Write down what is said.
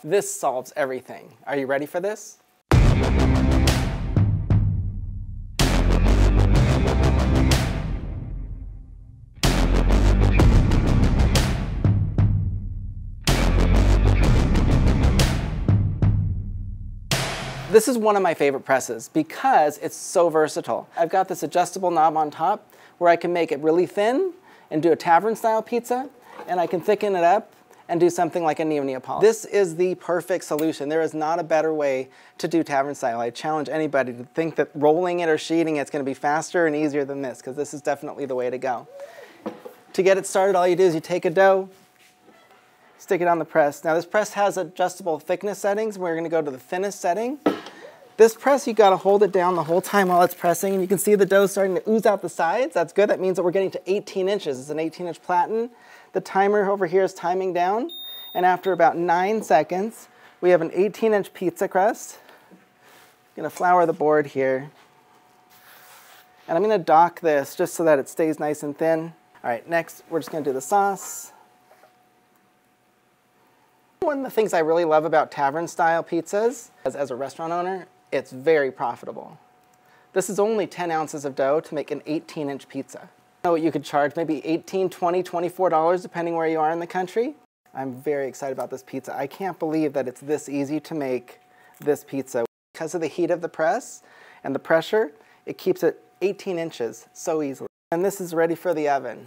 This solves everything. Are you ready for this? This is one of my favorite presses because it's so versatile. I've got this adjustable knob on top where I can make it really thin and do a tavern-style pizza, and I can thicken it up and do something like a Neapolitan. This is the perfect solution. There is not a better way to do tavern-style. I challenge anybody to think that rolling it or sheeting it's going to be faster and easier than this, because this is definitely the way to go. To get it started, all you do is you take a dough, stick it on the press. Now this press has adjustable thickness settings. We're going to go to the thinnest setting. This press, you got to hold it down the whole time while it's pressing, and you can see the dough starting to ooze out the sides. That's good. That means that we're getting to 18 inches. It's an 18-inch platen. The timer over here is timing down, and after about 9 seconds, we have an 18-inch pizza crust. I'm going to flour the board here, and I'm going to dock this just so that it stays nice and thin. All right, next, we're just going to do the sauce. One of the things I really love about tavern-style pizzas, as a restaurant owner, it's very profitable. This is only 10 ounces of dough to make an 18-inch pizza. You know what you could charge? Maybe $18, $20, $24, depending where you are in the country. I'm very excited about this pizza. I can't believe that it's this easy to make this pizza. Because of the heat of the press and the pressure, it keeps it 18 inches so easily. And this is ready for the oven.